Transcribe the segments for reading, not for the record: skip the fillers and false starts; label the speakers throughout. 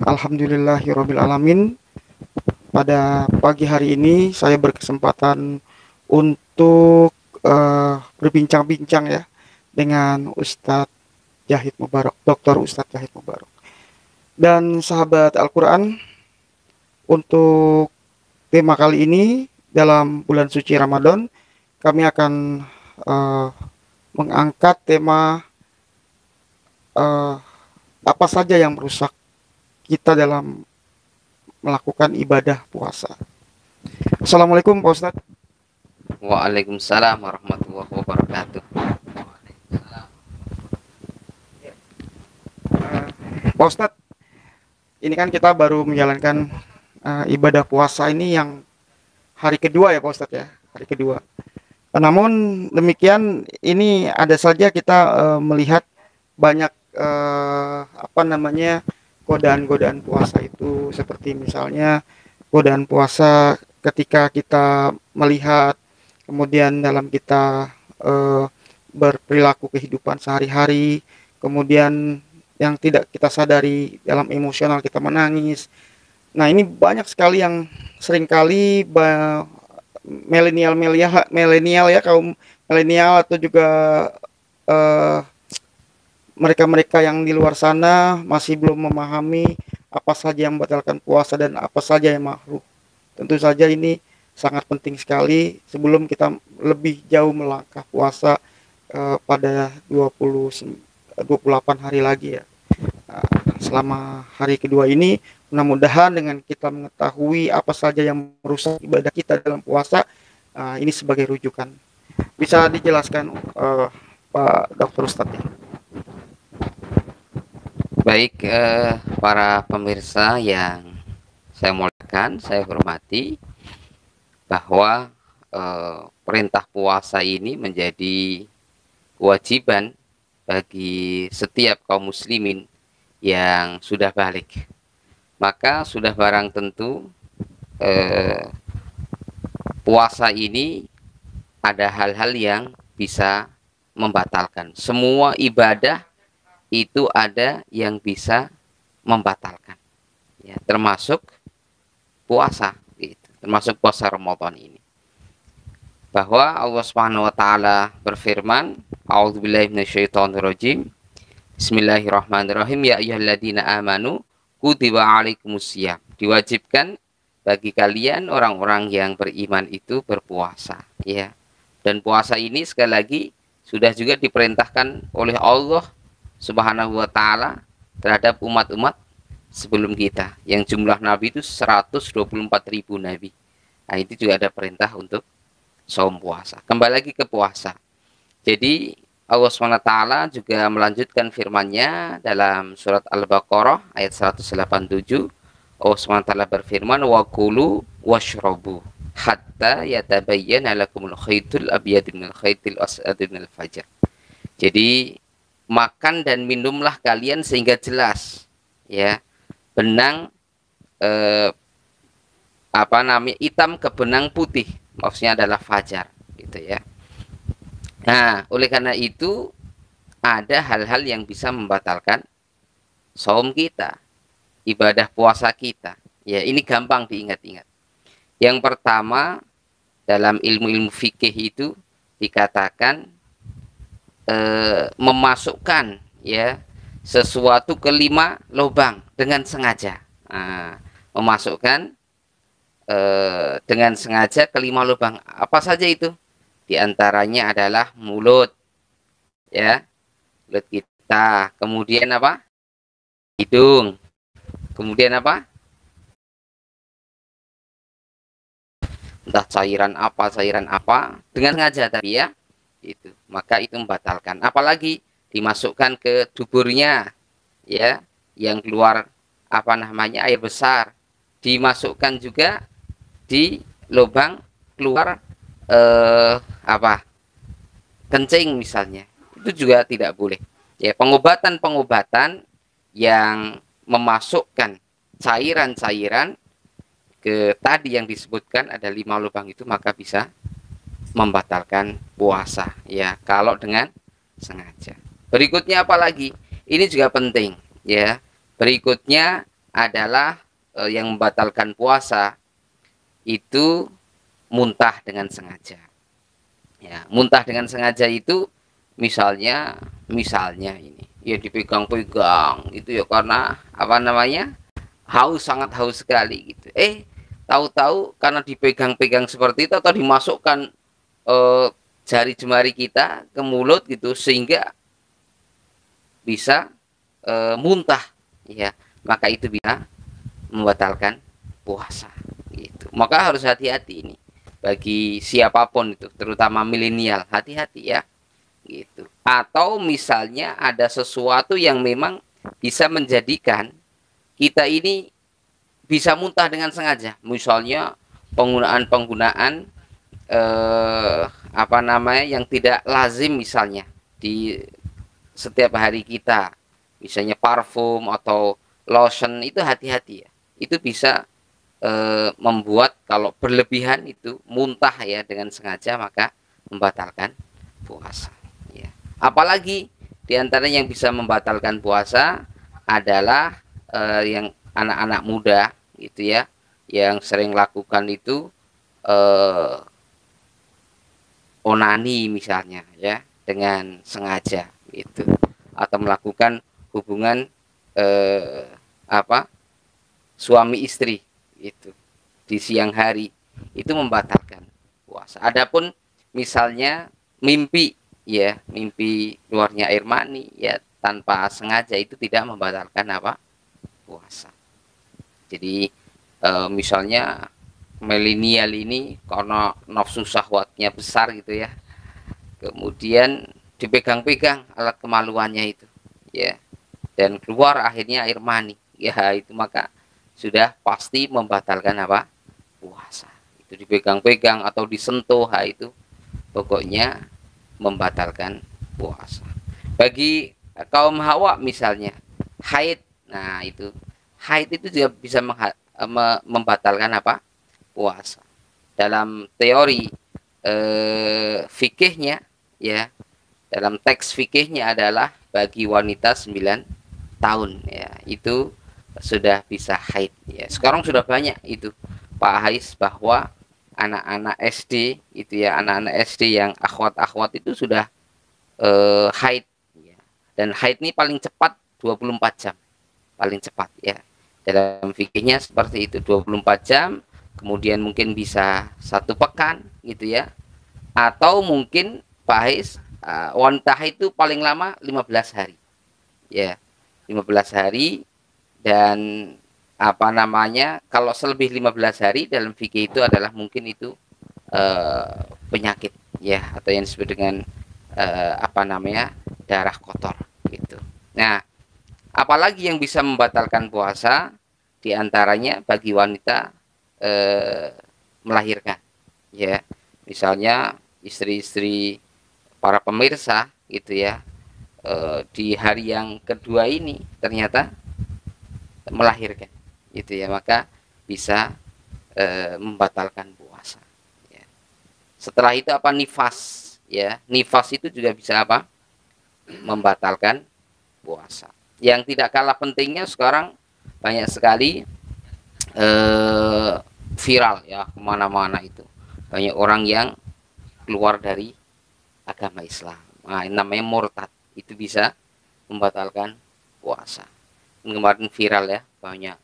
Speaker 1: Alhamdulillahirabbil alamin. Pada pagi hari ini saya berkesempatan untuk berbincang-bincang ya dengan Ustadz Yahid Mubarak, Dr. Ustadz Yahid Mubarak. Dan sahabat Al-Qur'an, untuk tema kali ini dalam bulan suci Ramadan, kami akan eh, mengangkat tema eh, apa saja yang merusak kita dalam melakukan ibadah puasa. Assalamualaikum Pak Ustadz.
Speaker 2: Waalaikumsalam warahmatullahi wabarakatuh.
Speaker 1: Pak Ustadz, ini kan kita baru menjalankan ibadah puasa ini yang hari kedua ya Pak Ustadz ya, hari kedua. Namun demikian ini ada saja kita melihat banyak godaan-godaan puasa itu, seperti misalnya godaan puasa ketika kita melihat, kemudian dalam kita berperilaku kehidupan sehari-hari, kemudian yang tidak kita sadari dalam emosional kita menangis. Nah, ini banyak sekali yang seringkali milenial ya, kaum milenial atau juga eh, mereka-mereka yang di luar sana masih belum memahami apa saja yang membatalkan puasa dan apa saja yang makruh. Tentu saja ini sangat penting sekali sebelum kita lebih jauh melangkah puasa pada 28 hari lagi ya. Selama hari kedua ini, mudah-mudahan dengan kita mengetahui apa saja yang merusak ibadah kita dalam puasa, ini sebagai rujukan. Bisa dijelaskan Pak Dr. Ustadz ya?
Speaker 2: Baik, para pemirsa yang saya muliakan, saya hormati, bahwa perintah puasa ini menjadi kewajiban bagi setiap kaum muslimin yang sudah balik. Maka sudah barang tentu puasa ini ada hal-hal yang bisa membatalkan. Semua ibadah itu ada yang bisa membatalkan, ya, termasuk puasa, gitu, termasuk puasa Ramadan ini. Bahwa Allah Subhanahu wa taala berfirman, A'udzubillahi minasyaitonirrajim. Bismillahirrahmanirrahim. Ya ayyuhalladzina amanu kutiba alaikumusiyam. Diwajibkan bagi kalian orang-orang yang beriman itu berpuasa, ya. Dan puasa ini sekali lagi sudah juga diperintahkan oleh Allah Subhanahu wa taala terhadap umat-umat sebelum kita, yang jumlah nabi itu 124.000 nabi. Nah, itu juga ada perintah untuk saum puasa. Kembali lagi ke puasa. Jadi Allah SWT juga melanjutkan firman-Nya dalam surat Al-Baqarah ayat 187. Allah SWT berfirman, wa kulu washrabu hatta yatabayyana lakumul khaytul abyad minal khaytil aswad minal fajr. Jadi makan dan minumlah kalian sehingga jelas, ya, benang hitam ke benang putih, maksudnya adalah fajar, gitu ya. Nah, oleh karena itu ada hal-hal yang bisa membatalkan saum kita, ibadah puasa kita. Ya, ini gampang diingat-ingat. Yang pertama, dalam ilmu-ilmu fikih itu dikatakan memasukkan, ya, sesuatu ke 5 lubang dengan sengaja. Nah, memasukkan dengan sengaja ke 5 lubang. Apa saja itu? Di antaranya adalah mulut, ya, mulut kita. Kemudian apa? Hidung. Kemudian apa? Entah cairan apa dengan sengaja tadi, ya. Itu, maka itu membatalkan. Apalagi dimasukkan ke duburnya, ya, yang keluar air besar, dimasukkan juga di lubang keluar kencing misalnya, itu juga tidak boleh. Ya, pengobatan yang memasukkan cairan-cairan ke tadi yang disebutkan ada 5 lubang itu, maka bisa membatalkan puasa, ya, kalau dengan sengaja. Berikutnya apa lagi? Ini juga penting, ya. Berikutnya adalah yang membatalkan puasa itu muntah dengan sengaja. Ya, muntah dengan sengaja itu misalnya ini ya dipegang-pegang itu ya karena apa namanya? Haus, sangat haus sekali gitu. Tahu-tahu karena dipegang-pegang seperti itu atau dimasukkan eh, jari jemari kita ke mulut gitu sehingga bisa muntah ya, maka itu bisa membatalkan puasa gitu. Maka harus hati-hati ini bagi siapapun itu, terutama milenial, hati-hati ya gitu. Atau misalnya ada sesuatu yang memang bisa menjadikan kita ini bisa muntah dengan sengaja, misalnya penggunaan apa namanya yang tidak lazim misalnya di setiap hari kita, misalnya parfum atau lotion, itu hati-hati ya, itu bisa membuat kalau berlebihan itu muntah ya dengan sengaja, maka membatalkan puasa ya. Apalagi diantara yang bisa membatalkan puasa adalah yang anak-anak muda gitu ya, yang sering lakukan itu onani misalnya ya dengan sengaja gitu, atau melakukan hubungan apa suami istri itu di siang hari, itu membatalkan puasa. Adapun misalnya mimpi ya, mimpi keluarnya air mani ya tanpa sengaja, itu tidak membatalkan apa puasa. Jadi misalnya milenial ini karena nafsu syahwatnya besar gitu ya, kemudian dipegang-pegang alat kemaluannya itu ya, dan keluar akhirnya air mani ya, itu maka sudah pasti membatalkan apa puasa. Itu dipegang-pegang atau disentuh, itu pokoknya membatalkan puasa. Bagi kaum Hawa misalnya haid, nah itu haid itu juga bisa membatalkan apa puasa. Dalam teori fikihnya ya, dalam teks fikihnya adalah bagi wanita 9 tahun ya, itu sudah bisa haid ya. Sekarang sudah banyak itu Pak Hais bahwa anak-anak SD itu ya, anak-anak SD yang akhwat-akhwat itu sudah haid ya. Dan haid ini paling cepat 24 jam, paling cepat ya. Dalam fikihnya seperti itu, 24 jam, kemudian mungkin bisa 1 pekan gitu ya. Atau mungkin Pak Hais, wanita itu paling lama 15 hari. Ya, 15 hari. Dan apa namanya, kalau selebih 15 hari dalam fikih itu adalah mungkin itu penyakit ya, atau yang disebut dengan apa namanya, darah kotor gitu. Nah, apalagi yang bisa membatalkan puasa, diantaranya bagi wanita melahirkan ya, misalnya istri-istri para pemirsa gitu ya, di hari yang kedua ini ternyata melahirkan gitu ya, maka bisa membatalkan puasa ya. Setelah itu apa, nifas ya, nifas itu juga bisa apa, membatalkan puasa. Yang tidak kalah pentingnya sekarang banyak sekali viral ya, kemana-mana itu banyak orang yang keluar dari agama Islam, nah, namanya murtad, itu bisa membatalkan puasa. Kemarin viral ya, banyak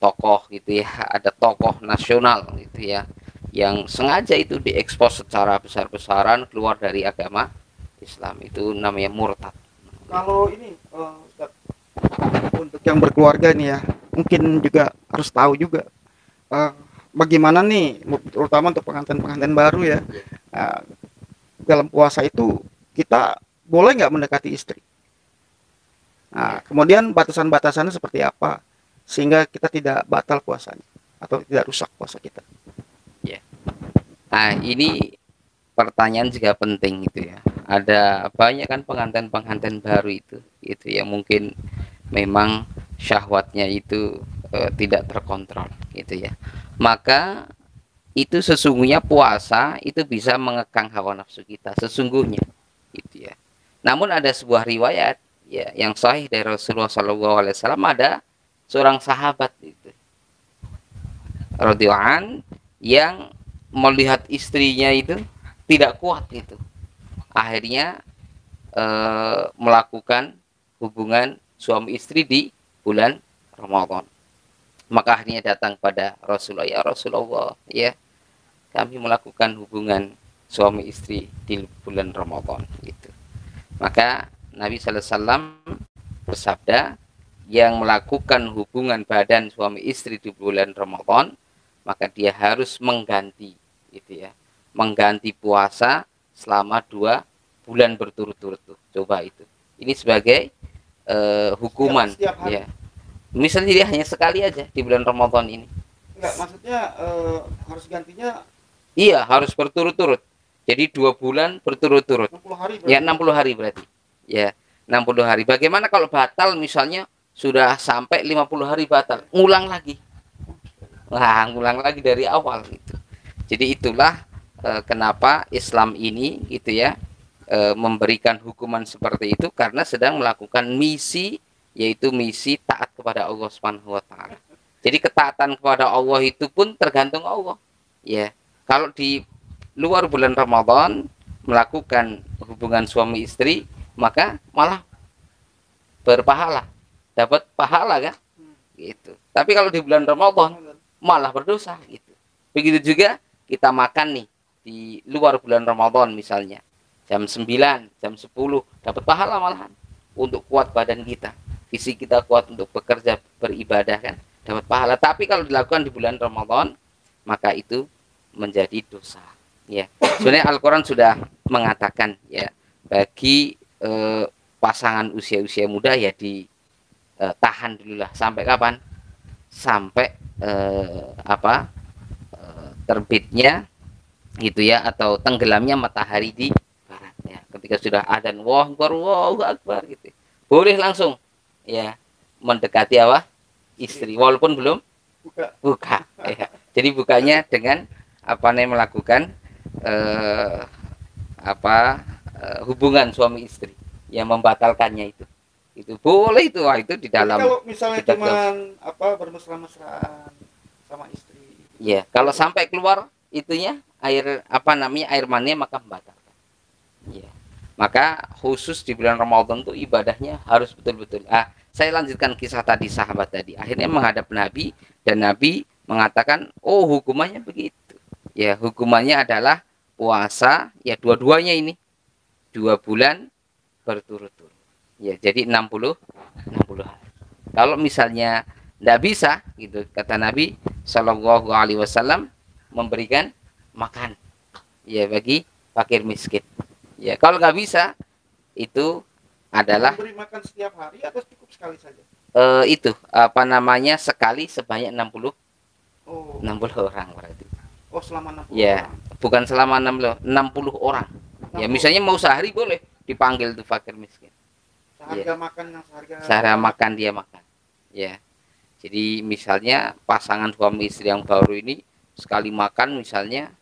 Speaker 2: tokoh gitu ya, ada tokoh nasional gitu ya, yang sengaja itu diekspos secara besar-besaran keluar dari agama Islam, itu namanya murtad.
Speaker 1: Kalau ini Ustaz, untuk yang berkeluarga nih ya, mungkin juga harus tahu juga bagaimana nih, terutama untuk pengantin-pengantin baru ya, uh, dalam puasa itu kita boleh nggak mendekati istri. Nah, kemudian batasan-batasannya seperti apa sehingga kita tidak batal puasanya atau tidak rusak puasa kita.
Speaker 2: Ya. Nah, ini pertanyaan juga penting gitu ya. Ada banyak kan pengantin-pengantin baru itu yang mungkin memang syahwatnya itu tidak terkontrol gitu ya. Maka itu sesungguhnya puasa itu bisa mengekang hawa nafsu kita sesungguhnya gitu ya. Namun ada sebuah riwayat ya yang sahih dari Rasulullah SAW, ada seorang sahabat itu radhiyallahu an yang melihat istrinya itu tidak kuat itu, akhirnya melakukan hubungan suami istri di bulan Ramadan. Maka akhirnya datang pada Rasulullah, ya Rasulullah, ya kami melakukan hubungan suami istri di bulan Ramadan gitu. Maka Nabi Sallallahu Alaihi Wasallam bersabda, yang melakukan hubungan badan suami istri di bulan Ramadan, maka dia harus mengganti gitu ya, mengganti puasa selama 2 bulan berturut-turut tuh. Coba itu. Ini sebagai hukuman
Speaker 1: setiap hari.
Speaker 2: Ya. Misalnya dia hanya sekali aja di bulan Ramadan ini.
Speaker 1: Enggak, maksudnya harus gantinya.
Speaker 2: Iya, harus berturut-turut. Jadi 2 bulan berturut-turut.
Speaker 1: 60 hari berarti.
Speaker 2: Ya, 60 hari berarti. Ya, 60 hari. Bagaimana kalau batal misalnya sudah sampai 50 hari batal, ngulang lagi. Nah, ngulang lagi dari awal gitu. Jadi itulah kenapa Islam ini gitu ya memberikan hukuman seperti itu, karena sedang melakukan misi, yaitu misi taat kepada Allah Subhanahu wa taala. Jadi ketaatan kepada Allah itu pun tergantung Allah. Ya. Kalau di luar bulan Ramadan melakukan hubungan suami istri, maka malah berpahala, dapat pahala kan? Gitu. Tapi kalau di bulan Ramadan malah berdosa gitu. Begitu juga kita makan nih di luar bulan Ramadan misalnya jam 9, jam 10 dapat pahala malahan untuk kuat badan kita. Fisik kita kuat untuk bekerja beribadah kan, dapat pahala. Tapi kalau dilakukan di bulan Ramadan maka itu menjadi dosa. Ya. Sebenarnya Al-Qur'an sudah mengatakan ya, bagi pasangan usia-usia muda ya ditahan dulu lah. Sampai kapan? Sampai terbitnya gitu ya, atau tenggelamnya matahari di barat ya. Ketika sudah adzan Allahu akbar gitu, boleh langsung ya mendekati istri walaupun belum buka ya. Jadi bukanya dengan melakukan hubungan suami istri yang membatalkannya itu boleh itu. Itu di dalam.
Speaker 1: Jadi kalau misalnya cuman bermesra-mesraan sama istri
Speaker 2: ya, kalau sampai keluar itunya air air maninya, maka membatalkan ya. Maka khusus di bulan Ramadan itu ibadahnya harus betul-betul. Saya lanjutkan kisah tadi, sahabat tadi akhirnya menghadap Nabi dan Nabi mengatakan, oh hukumannya begitu ya, hukumannya adalah puasa ya dua-duanya ini 2 bulan berturut-turut ya, jadi 60 hari. Kalau misalnya tidak bisa gitu, kata Nabi Shallallahu Alaihi Wasallam, memberikan makan ya bagi fakir miskin ya. Kalau nggak bisa itu adalah
Speaker 1: memberi makan setiap hari atau cukup sekali saja?
Speaker 2: Itu sekali sebanyak 60 orang berarti.
Speaker 1: Oh, selama 60
Speaker 2: ya,
Speaker 1: orang.
Speaker 2: Bukan selama 60 orang. 60. Ya, misalnya mau sehari boleh dipanggil tuh fakir miskin.
Speaker 1: Seharga
Speaker 2: ya.
Speaker 1: Makan yang
Speaker 2: seharga makan dia makan. Ya. Jadi misalnya pasangan suami istri yang baru ini sekali makan misalnya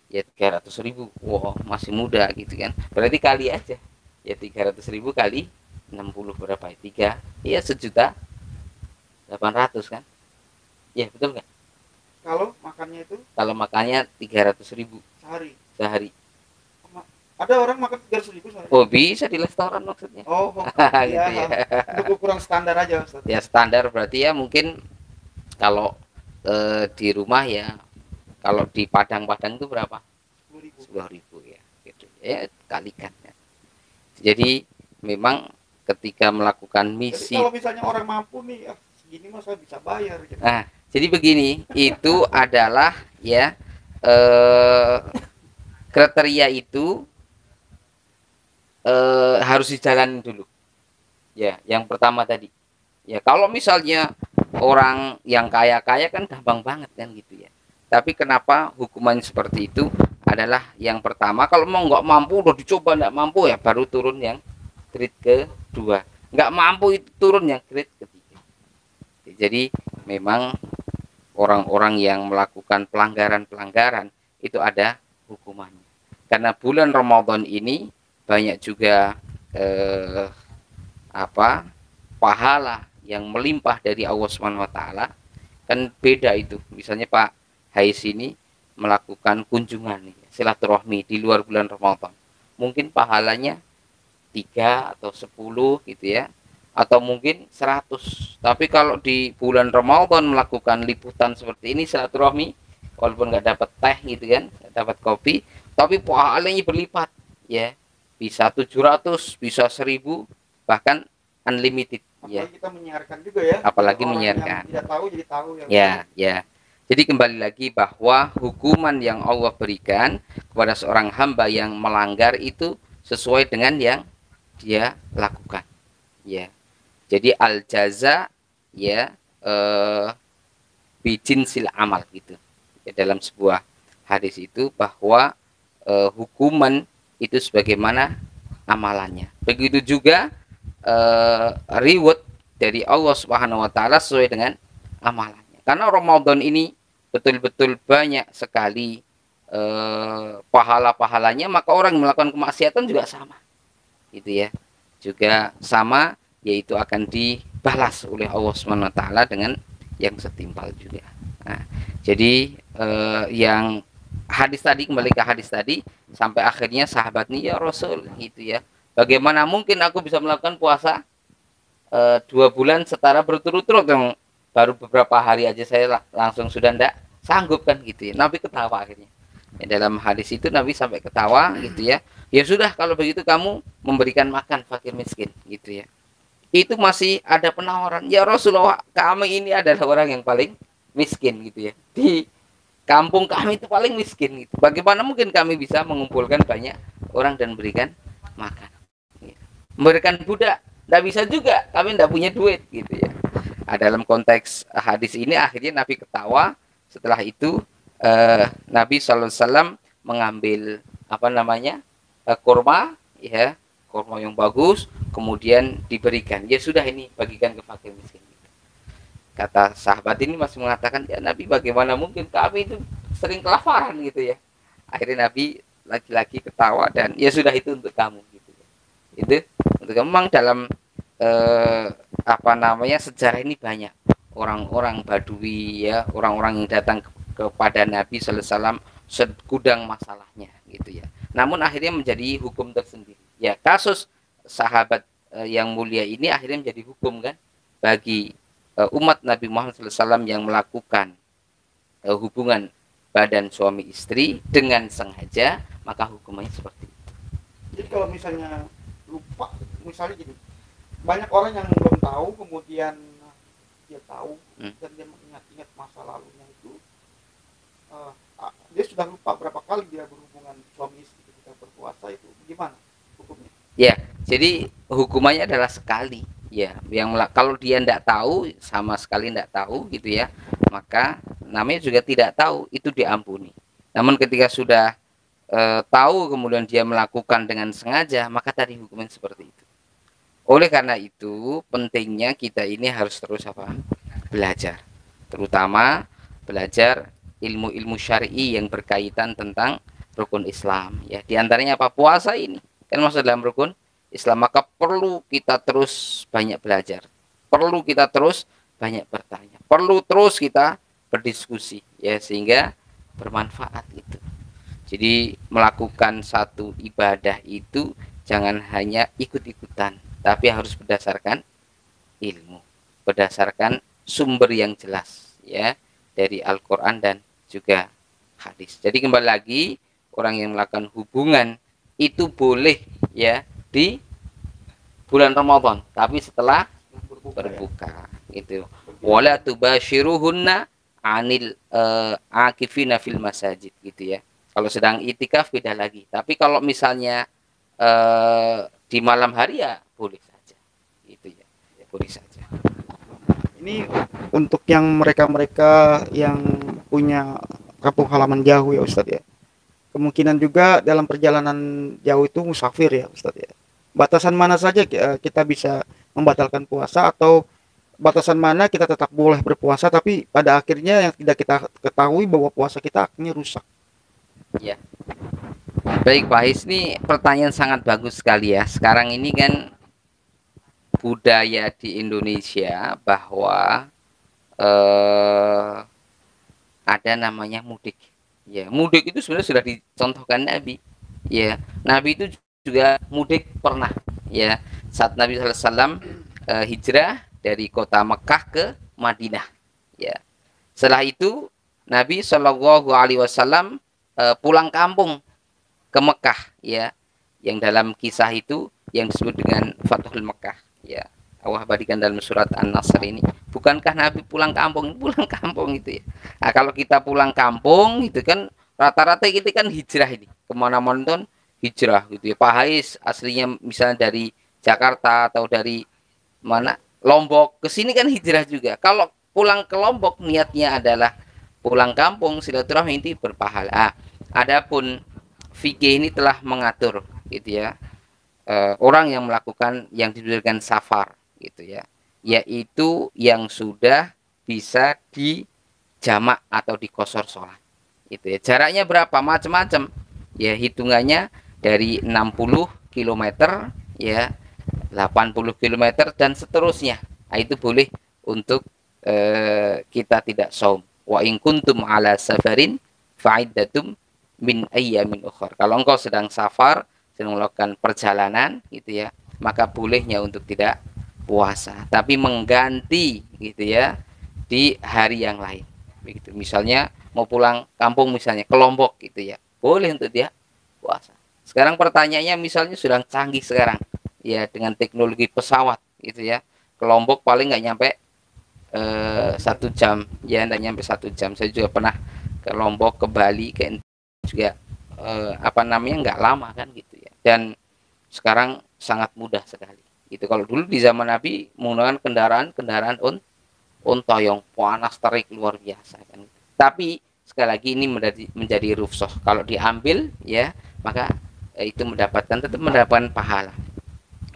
Speaker 2: ya 300.000. Wow, masih muda gitu kan. Berarti kali aja. Ya 300.000 kali 60 berapa? 3. Iya 1.800.000 kan? Ya, betul kan?
Speaker 1: Kalau makannya itu?
Speaker 2: Kalau makannya 300.000 sehari.
Speaker 1: Ada orang makan 300.000 sehari?
Speaker 2: Oh, bisa di restoran maksudnya.
Speaker 1: Oh,
Speaker 2: gitu ya.
Speaker 1: Untuk ukuran standar aja, Ustaz.
Speaker 2: Ya standar berarti ya, mungkin kalau di rumah ya, kalau di Padang itu berapa? 10.000 ya. Gitu. Ya kalikan ya. Jadi memang ketika melakukan misi.
Speaker 1: Jadi kalau misalnya orang mampu nih, segini mah saya bisa bayar. Gitu.
Speaker 2: Nah, jadi begini, itu adalah ya kriteria itu harus dijalani dulu. Ya, yang pertama tadi. Ya, kalau misalnya orang yang kaya-kaya kan gampang banget kan gitu ya. Tapi kenapa hukuman seperti itu adalah yang pertama, kalau mau nggak mampu udah dicoba nggak mampu ya baru turun yang grade kedua. Nggak mampu itu turun yang grade ketiga. Jadi memang orang-orang yang melakukan pelanggaran-pelanggaran itu ada hukumannya. Karena bulan Ramadan ini banyak juga pahala yang melimpah dari Allah Subhanahu wa taala, kan beda itu. Misalnya Pak Hais ini melakukan kunjungan silaturahmi di luar bulan Ramadan. Mungkin pahalanya 3 atau 10 gitu ya. Atau mungkin 100. Tapi kalau di bulan Ramadan melakukan liputan seperti ini silaturahmi, walaupun nggak dapat teh gitu kan, nggak dapat kopi, tapi pahalanya berlipat ya. Bisa 700, bisa 1000, bahkan unlimited.
Speaker 1: Apalagi
Speaker 2: Ya,
Speaker 1: kita menyiarkan juga ya.
Speaker 2: apalagi
Speaker 1: Orang
Speaker 2: menyiarkan.
Speaker 1: yang tidak tahu jadi tahu ya.
Speaker 2: Ya, ya. Jadi kembali lagi bahwa hukuman yang Allah berikan kepada seorang hamba yang melanggar itu sesuai dengan yang dia lakukan. Ya. Jadi al jaza ya bijinsil amal gitu. Ya, dalam sebuah hadis itu bahwa hukuman itu sebagaimana amalannya. Begitu juga reward dari Allah Subhanahu wa taala sesuai dengan amalannya. Karena Ramadan ini betul-betul banyak sekali pahala-pahalanya, maka orang yang melakukan kemaksiatan juga sama. Gitu ya. Juga sama, yaitu akan dibalas oleh Allah Subhanahu wa taala dengan yang setimpal juga. Nah, jadi yang hadis tadi, kembali ke hadis tadi, sampai akhirnya sahabat nih, ya Rasul gitu ya, bagaimana mungkin aku bisa melakukan puasa 2 bulan setara berturut-turut, yang baru beberapa hari aja saya langsung sudah ndak sanggup kan gitu ya. Nabi ketawa akhirnya. Ya, dalam hadis itu Nabi sampai ketawa gitu ya. Ya sudah, kalau begitu kamu memberikan makan fakir miskin gitu ya. Itu masih ada penawaran. Ya Rasulullah, kami ini adalah orang yang paling miskin gitu ya. Di kampung kami itu paling miskin gitu. Bagaimana mungkin kami bisa mengumpulkan banyak orang dan berikan makan? Memberikan budak, tidak bisa juga. Kami tidak punya duit gitu ya. Nah, dalam konteks hadis ini akhirnya Nabi ketawa. Setelah itu Nabi SAW mengambil kurma, ya, kurma yang bagus, kemudian diberikan. Ya sudah, ini bagikan ke fakir miskin. Kata sahabat ini masih mengatakan, ya Nabi, bagaimana mungkin, kami itu sering kelaparan gitu ya. Akhirnya Nabi lagi-lagi ketawa dan ya sudah, itu untuk kamu gitu ya. Itu untuk kamu. Memang dalam sejarah ini banyak orang-orang Badui ya, orang-orang yang datang kepada Nabi sallallahu alaihi wasallam segudang masalahnya gitu ya. Namun akhirnya menjadi hukum tersendiri. Ya, kasus sahabat yang mulia ini akhirnya menjadi hukum kan bagi umat Nabi Muhammad sallallahu alaihi wasallam yang melakukan hubungan badan suami istri dengan sengaja, maka hukumannya seperti itu.
Speaker 1: Jadi kalau misalnya lupa, misalnya gini, banyak orang yang belum tahu, kemudian dia tahu dan dia mengingat-ingat masa lalunya itu, dia sudah lupa berapa kali dia berhubungan suami istri ketika berpuasa, itu gimana hukumnya?
Speaker 2: Ya, jadi hukumannya adalah sekali. Ya, yang kalau dia tidak tahu, sama sekali tidak tahu gitu ya, maka namanya juga tidak tahu, itu diampuni. Namun ketika sudah tahu kemudian dia melakukan dengan sengaja, maka tadi hukumnya seperti itu. Oleh karena itu pentingnya kita ini harus terus belajar, terutama belajar ilmu-ilmu syar'i yang berkaitan tentang rukun Islam ya. Di antaranya apa? Puasa ini kan masuk dalam rukun Islam, maka perlu kita terus banyak belajar, perlu kita terus banyak bertanya, perlu terus kita berdiskusi ya, sehingga bermanfaat itu. Jadi melakukan satu ibadah itu jangan hanya ikut-ikutan, tapi harus berdasarkan ilmu, berdasarkan sumber yang jelas ya, dari Al-Qur'an dan juga hadis. Jadi kembali lagi, orang yang melakukan hubungan itu boleh ya di bulan Ramadan, tapi setelah berbuka gitu. Wala tubashiruhunna anil akifina fil masajid gitu ya. Kalau sedang itikaf beda lagi. Tapi kalau misalnya di malam hari ya boleh saja. Gitu ya. Ya boleh saja.
Speaker 1: Ini untuk yang mereka-mereka yang punya kampung halaman jauh ya Ustadz ya. Kemungkinan juga dalam perjalanan jauh itu musafir ya Ustadz ya. Batasan mana saja kita bisa membatalkan puasa, atau batasan mana kita tetap boleh berpuasa tapi pada akhirnya yang tidak kita ketahui bahwa puasa kita akhirnya rusak.
Speaker 2: Ya. Baik Pak His, ini pertanyaan sangat bagus sekali ya. Sekarang ini kan budaya di Indonesia bahwa ada namanya mudik. Ya, mudik itu sebenarnya sudah dicontohkan Nabi. Ya, Nabi itu juga mudik pernah. Ya, saat Nabi SAW hijrah dari kota Mekah ke Madinah. Ya, setelah itu Nabi Shallallahu Alaihi Wasallam pulang kampung ke Mekah. Ya, yang dalam kisah itu yang disebut dengan Fathul Mekah. Ya, Allah berikan dalam surat An-Nasr ini. Bukankah Nabi pulang kampung? Pulang kampung itu ya. Nah, kalau kita pulang kampung itu kan rata-rata kita kan hijrah ini. Kemana-mana kan hijrah gitu ya. Pak Hais aslinya misalnya dari Jakarta atau dari mana Lombok ke sini kan hijrah juga. Kalau pulang ke Lombok niatnya adalah pulang kampung, silaturahmi itu berpahala. Adapun fikih ini telah mengatur gitu ya. Orang yang melakukan yang diberikan safar gitu ya, yaitu yang sudah bisa dijamak atau dikosor sholat itu ya. Jaraknya berapa? Macam-macam ya, hitungannya dari 60 km ya, 80 km dan seterusnya. Nah, itu boleh untuk kita tidak saum. Wa in kuntum ala safarin fa'iddatum min ayyamin ukhra. Kalau engkau sedang safar, sedang melakukan perjalanan gitu ya, maka bolehnya untuk tidak puasa, tapi mengganti gitu ya di hari yang lain. Begitu. Misalnya mau pulang kampung misalnya ke Lombok gitu ya, boleh untuk dia puasa. Sekarang pertanyaannya misalnya sudah canggih sekarang ya dengan teknologi pesawat gitu ya. Ke Lombok paling nggak nyampe 1 jam ya, nggak nyampe 1 jam. Saya juga pernah ke Lombok, ke Bali, ke juga apa namanya nggak lama kan gitu ya. Dan sekarang sangat mudah sekali. Itu kalau dulu di zaman Nabi menggunakan kendaraan unta yang panas terik luar biasa kan. Tapi sekali lagi ini menjadi rufsoh. Kalau diambil ya maka itu tetap mendapatkan pahala.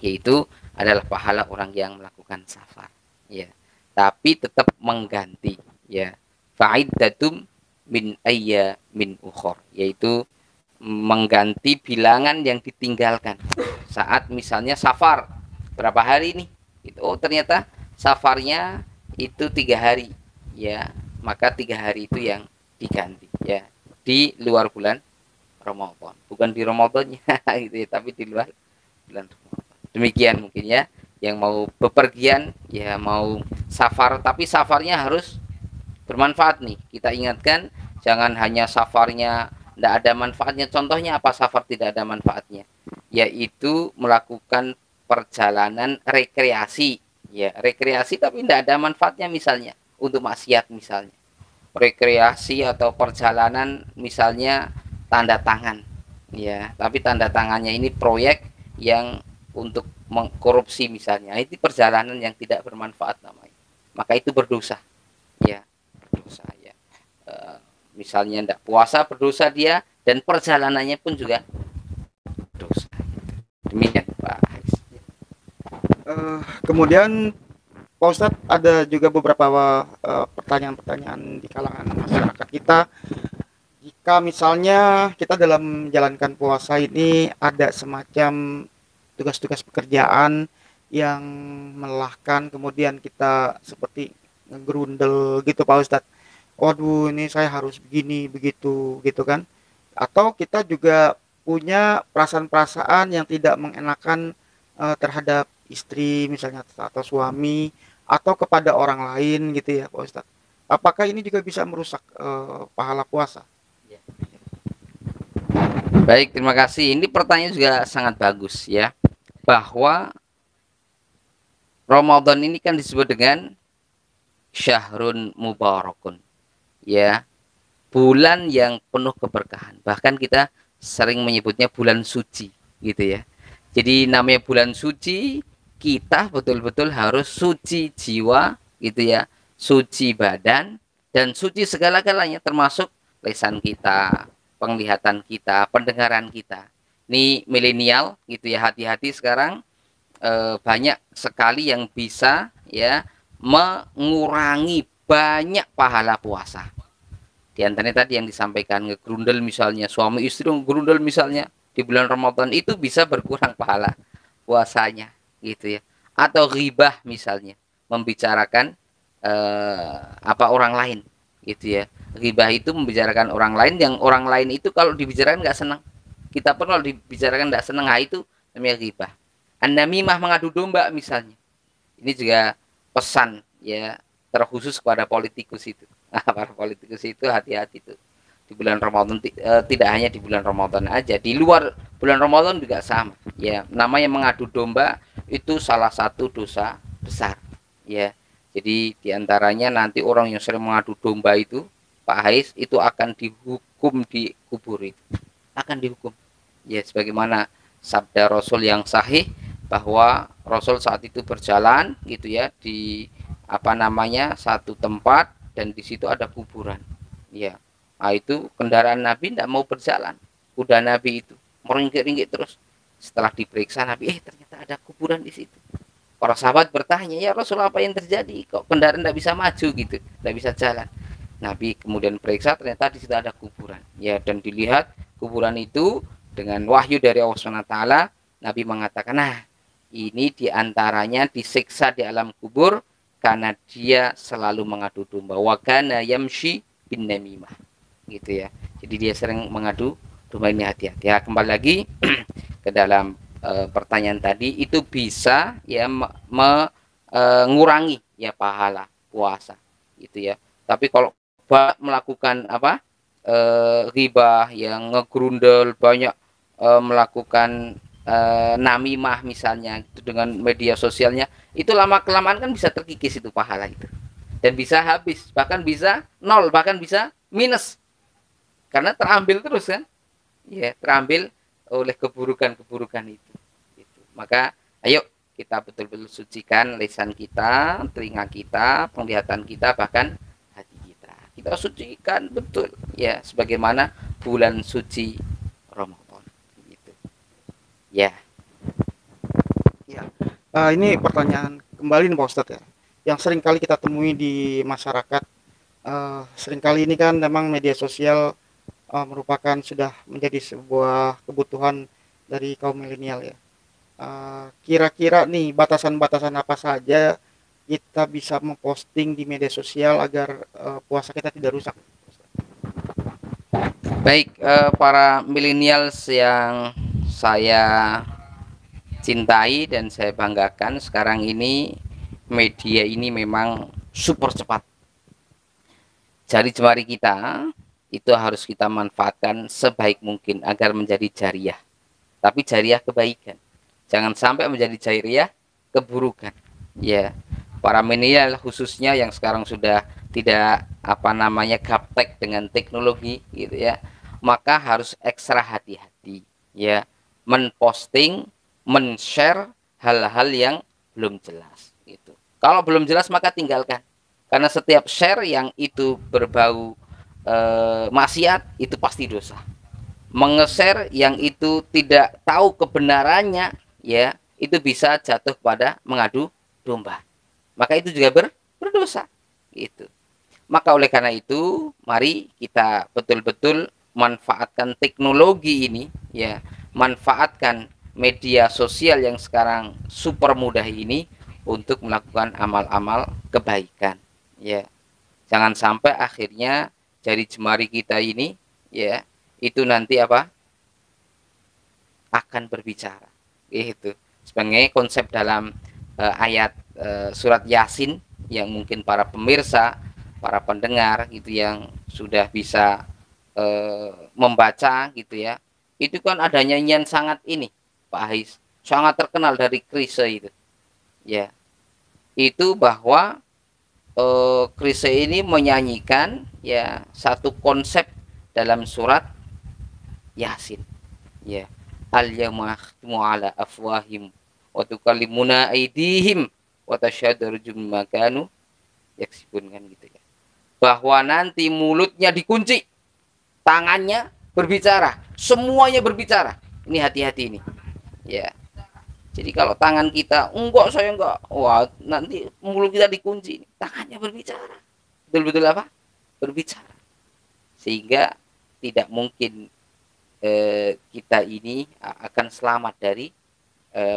Speaker 2: Yaitu adalah pahala orang yang melakukan safar. Ya. Tapi tetap mengganti ya. Fa'iddatum min ayyamin ukhor, yaitu mengganti bilangan yang ditinggalkan saat misalnya safar berapa hari nih itu, oh ternyata safarnya itu 3 hari ya, maka 3 hari itu yang diganti ya di luar bulan Ramadan, bukan di Ramadannya gitu ya, tapi di luar bulan Ramadan. Demikian mungkin ya yang mau bepergian ya, mau safar tapi safarnya harus bermanfaat nih. Kita ingatkan jangan hanya safarnya tidak ada manfaatnya. Contohnya apa safar tidak ada manfaatnya? Yaitu melakukan perjalanan rekreasi. Ya, rekreasi tapi tidak ada manfaatnya, misalnya untuk maksiat misalnya. Rekreasi atau perjalanan misalnya tanda tangan. Ya, tapi tanda tangannya ini proyek yang untuk mengkorupsi misalnya. Itu perjalanan yang tidak bermanfaat namanya. Maka itu berdosa. Ya, berdosa ya. Misalnya tidak puasa berdosa dia, dan perjalanannya pun juga dosa. Demikian Pak.
Speaker 1: Kemudian Pak Ustadz ada juga beberapa pertanyaan-pertanyaan di kalangan masyarakat kita. Jika misalnya kita dalam menjalankan puasa ini ada semacam tugas-tugas pekerjaan yang melelahkan, kemudian kita seperti ngegrundel gitu Pak Ustadz. Waduh, ini saya harus begini begitu gitu kan, atau kita juga punya perasaan-perasaan yang tidak mengenakan terhadap istri misalnya atau suami atau kepada orang lain gitu ya Pak Ustadz. Apakah ini juga bisa merusak pahala puasa?
Speaker 2: Baik, terima kasih. Ini pertanyaan juga sangat bagus ya, bahwa Ramadan ini kan disebut dengan syahrun mubarakun ya, bulan yang penuh keberkahan. Bahkan kita sering menyebutnya bulan suci gitu ya. Jadi namanya bulan suci, kita betul-betul harus suci jiwa gitu ya, suci badan dan suci segala-galanya, termasuk lisan kita, penglihatan kita, pendengaran kita. Ini milenial gitu ya, hati-hati sekarang banyak sekali yang bisa ya mengurangi banyak pahala puasa. Di antaranya tadi yang disampaikan, ngegrundel misalnya, suami istri ngegrundel misalnya di bulan Ramadan, itu bisa berkurang pahala puasanya gitu ya. atau ghibah misalnya, membicarakan orang lain gitu ya. Ghibah itu membicarakan orang lain, yang orang lain itu kalau dibicarakan nggak senang, kita pun kalau dibicarakan nggak senang, itu namanya ghibah. An-namimah, mengadu domba misalnya, ini juga pesan ya, terkhusus kepada politikus itu. Nah, para politikus itu hati-hati tuh di bulan Ramadan, tidak hanya di bulan Ramadan aja, di luar bulan Ramadan juga sama ya. Namanya mengadu domba itu salah satu dosa besar ya. Jadi diantaranya nanti orang yang sering mengadu domba itu, Pak Hais, itu akan dihukum di kubur, itu akan dihukum ya, sebagaimana sabda Rasul yang sahih, bahwa Rasul saat itu berjalan gitu ya di satu tempat, dan di situ ada kuburan ya. Nah, itu kendaraan Nabi tidak mau berjalan, kuda Nabi itu meringkik-ringkik terus. Setelah diperiksa Nabi, ternyata ada kuburan di situ. Para sahabat bertanya, ya Rasul, apa yang terjadi, kok kendaraan tidak bisa maju gitu, tidak bisa jalan. Nabi kemudian periksa, ternyata di situ ada kuburan ya, dan dilihat kuburan itu dengan wahyu dari Allah SWT. Nabi mengatakan, nah ini diantaranya disiksa di alam kubur karena dia selalu mengadu domba, wa kana yamshi bin namimah gitu ya. Jadi dia sering mengadu domba, ini hati-hati ya. Kembali lagi ke dalam pertanyaan tadi, itu bisa ya mengurangi ya pahala puasa gitu ya. Tapi kalau melakukan ghibah, yang ngegrundel banyak, melakukan namimah misalnya itu dengan media sosialnya, itu lama kelamaan kan bisa terkikis itu pahala itu, dan bisa habis, bahkan bisa nol, bahkan bisa minus, karena terambil terus kan ya, terambil oleh keburukan-keburukan itu gitu. Maka ayo kita betul-betul sucikan lisan kita, telinga kita, penglihatan kita, bahkan hati kita. Kita sucikan betul ya, sebagaimana bulan suci Ramadan gitu. Ya.
Speaker 1: Ya. Ini pertanyaan kembali nih Pak Ustadz ya, yang sering kali kita temui di masyarakat. Seringkali ini kan memang media sosial merupakan sudah menjadi sebuah kebutuhan dari kaum milenial ya. Kira-kira nih batasan-batasan apa saja kita bisa memposting di media sosial agar puasa kita tidak rusak?
Speaker 2: Baik, para millennials yang saya cintai dan saya banggakan, sekarang ini media ini memang super cepat. Jari jemari kita itu harus kita manfaatkan sebaik mungkin agar menjadi jariah, tapi jariah kebaikan. Jangan sampai menjadi jariah keburukan. Ya, para milenial khususnya yang sekarang sudah tidak gaptek dengan teknologi gitu ya, maka harus ekstra hati-hati ya, menposting, men-share hal-hal yang belum jelas gitu. Kalau belum jelas maka tinggalkan, karena setiap share yang itu berbau maksiat itu pasti dosa. Mengeser yang itu tidak tahu kebenarannya ya, itu bisa jatuh pada mengadu domba, maka itu juga berdosa gitu. Maka oleh karena itu, mari kita betul-betul manfaatkan teknologi ini ya, manfaatkan media sosial yang sekarang super mudah ini untuk melakukan amal-amal kebaikan ya. Jangan sampai akhirnya jari jemari kita ini ya, itu nanti akan berbicara itu. Sebagai konsep dalam ayat surat Yasin, yang mungkin para pemirsa, para pendengar gitu yang sudah bisa membaca gitu ya, itu kan ada nyanyian sangat ini Pak Hais, sangat terkenal dari Chrisye itu ya. Itu bahwa Chrisye ini menyanyikan ya satu konsep dalam surat Yasin ya, al yawma akhtimu ala afwahim wa tukallimuna aydihim wa tashhadu arjuluhum bima kanu yaksibun, kan gitu ya, bahwa nanti mulutnya dikunci, tangannya berbicara, semuanya berbicara. Ini hati-hati ini ya. Jadi kalau tangan kita enggak, saya enggak, wah nanti mulut kita dikunci, tangannya berbicara, betul-betul berbicara, sehingga tidak mungkin kita ini akan selamat dari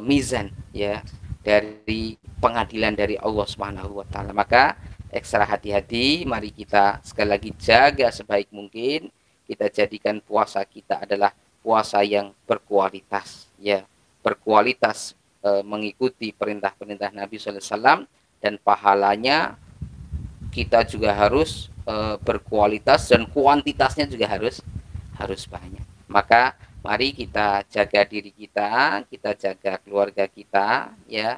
Speaker 2: mizan ya, dari pengadilan dari Allah Subhanahu wa taala. Maka ekstra hati-hati, mari kita sekali lagi jaga sebaik mungkin, kita jadikan puasa kita adalah puasa yang berkualitas, ya, berkualitas, mengikuti perintah-perintah Nabi sallallahu alaihi wasallam, dan pahalanya kita juga harus berkualitas, dan kuantitasnya juga harus banyak. Maka mari kita jaga diri kita jaga keluarga kita, ya,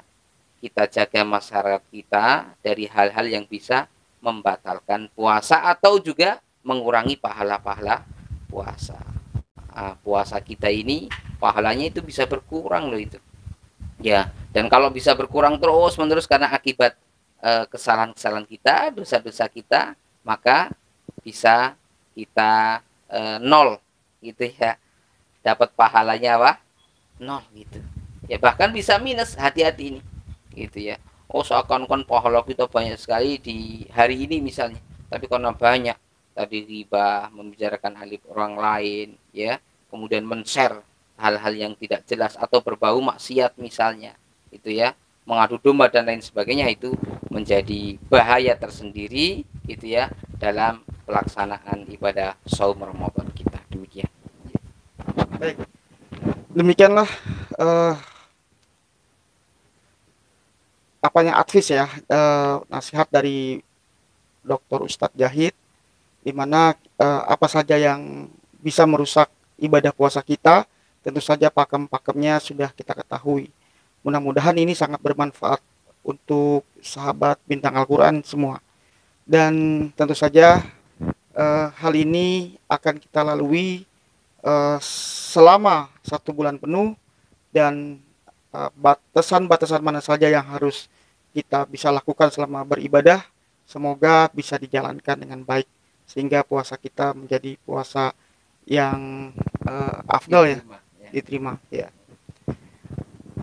Speaker 2: kita jaga masyarakat kita dari hal-hal yang bisa membatalkan puasa atau juga mengurangi pahala-pahala puasa. Puasa kita ini pahalanya itu bisa berkurang loh itu. Ya, dan kalau bisa berkurang terus menerus karena akibat kesalahan-kesalahan kita, dosa-dosa kita, maka bisa kita nol gitu ya. Dapat pahalanya apa? Nol gitu. Ya, bahkan bisa minus, hati-hati ini. Gitu ya. Oh, seakan-akan pahala kita banyak sekali di hari ini misalnya, tapi karena banyak tadi riba, membicarakan aib orang lain, ya, kemudian men-share hal-hal yang tidak jelas atau berbau maksiat misalnya, itu ya, mengadu domba dan lain sebagainya, itu menjadi bahaya tersendiri, gitu ya, dalam pelaksanaan ibadah saum Ramadan kita. Demikian.
Speaker 1: Baik, demikianlah apanya advis ya, nasihat dari Dr. Ustadz Jahid, di mana apa saja yang bisa merusak ibadah puasa kita, tentu saja pakem-pakemnya sudah kita ketahui. Mudah-mudahan ini sangat bermanfaat untuk sahabat bintang Al-Quran semua. Dan tentu saja hal ini akan kita lalui selama 1 bulan penuh, dan batasan-batasan mana saja yang harus kita bisa lakukan selama beribadah, semoga bisa dijalankan dengan baik, sehingga puasa kita menjadi puasa yang afdal ya, diterima ya.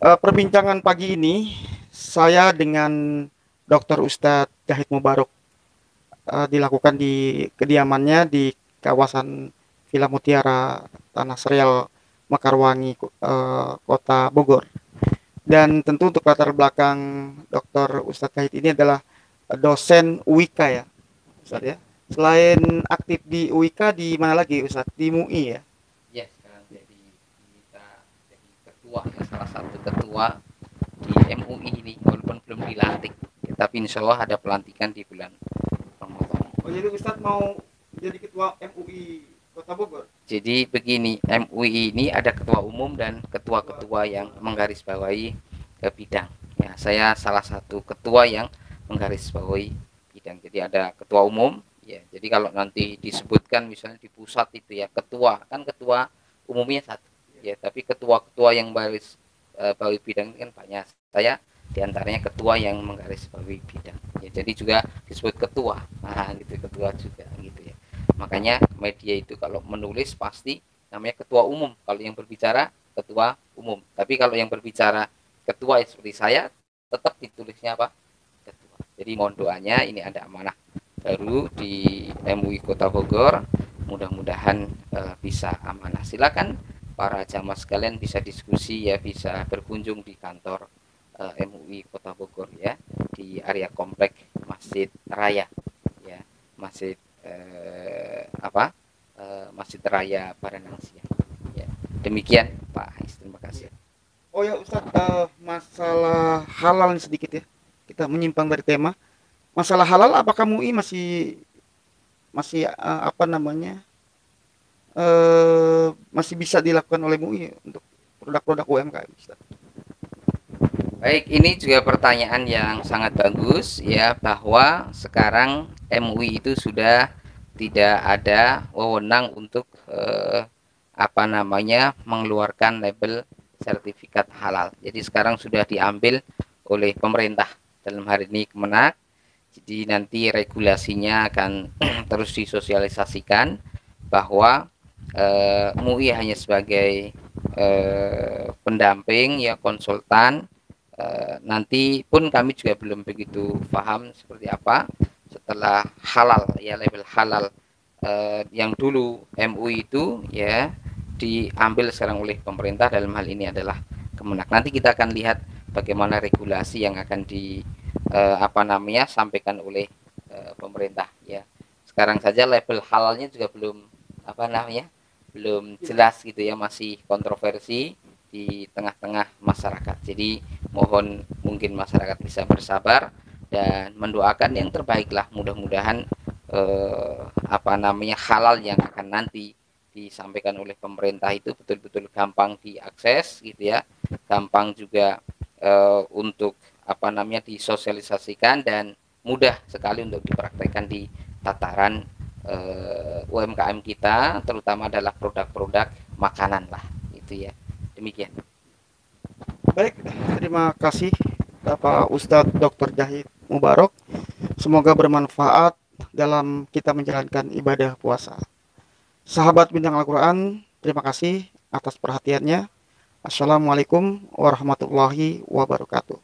Speaker 1: Perbincangan pagi ini saya dengan Dr. Ustadz Jahid Mubarok dilakukan di kediamannya di kawasan Villa Mutiara, Tanah Serial, Mekarwangi, Kota Bogor. Dan tentu untuk latar belakang Dr. Ustadz Jahid ini adalah dosen UIK ya, Ustadz ya. Selain aktif di UIK, di mana lagi Ustadz? Di MUI ya?
Speaker 2: Ya, sekarang kita jadi ketua, ya, salah satu ketua di MUI ini, walaupun belum dilantik, ya, tapi insya Allah ada pelantikan di bulan Ramadan.
Speaker 1: Oh, jadi Ustadz mau jadi ketua MUI Kota Bogor?
Speaker 2: Jadi begini, MUI ini ada ketua umum dan ketua-ketua yang menggarisbawahi ke bidang. Ya, saya salah satu ketua yang menggarisbawahi bidang. Jadi ada ketua umum, ya. Jadi kalau nanti disebutkan misalnya di pusat itu ya ketua, kan ketua umumnya satu. Ya, tapi ketua-ketua yang bawahi bidang ini kan banyak. Saya diantaranya ketua yang menggarisbawahi bidang. Ya, jadi juga disebut ketua. Nah, gitu, ketua juga gitu ya. Makanya media itu kalau menulis pasti namanya ketua umum kalau yang berbicara ketua umum, tapi kalau yang berbicara ketua seperti saya tetap ditulisnya apa? Ketua. Jadi mohon doanya, ini ada amanah baru di MUI Kota Bogor, mudah-mudahan bisa amanah. Silakan para jamaah sekalian bisa diskusi ya, bisa berkunjung di kantor MUI Kota Bogor ya, di area komplek Masjid Raya ya, Masjid Masjid Raya Baranang Siang. Ya. Demikian Pak Hais, terima kasih.
Speaker 1: Oh ya Ustadz, masalah halal sedikit ya, kita menyimpang dari tema. Masalah halal, apakah MUI masih masih bisa dilakukan oleh MUI untuk produk-produk UMKM, Ustadz?
Speaker 2: Baik, ini juga pertanyaan yang sangat bagus ya, bahwa sekarang MUI itu sudah tidak ada wewenang untuk mengeluarkan label sertifikat halal. Jadi sekarang sudah diambil oleh pemerintah, dalam hari ini Kemenak. Jadi nanti regulasinya akan terus disosialisasikan bahwa MUI hanya sebagai pendamping ya, konsultan. Nanti pun kami juga belum begitu paham seperti apa setelah halal ya, label halal yang dulu MUI itu ya diambil sekarang oleh pemerintah, dalam hal ini adalah Kemenak. Nanti kita akan lihat bagaimana regulasi yang akan sampaikan oleh pemerintah ya. Sekarang saja label halalnya juga belum jelas gitu ya, masih kontroversi di tengah-tengah masyarakat. Jadi mohon mungkin masyarakat bisa bersabar dan mendoakan yang terbaik lah. Mudah-mudahan halal yang akan nanti disampaikan oleh pemerintah itu betul-betul gampang diakses gitu ya, gampang juga untuk disosialisasikan dan mudah sekali untuk dipraktekkan di tataran UMKM kita, terutama adalah produk-produk makanan lah itu ya. Demikian.
Speaker 1: Baik, terima kasih Bapak Ustadz Dr. Jahid Mubarok. Semoga bermanfaat dalam kita menjalankan ibadah puasa. Sahabat Bintang Al-Quran, terima kasih atas perhatiannya. Assalamualaikum warahmatullahi wabarakatuh.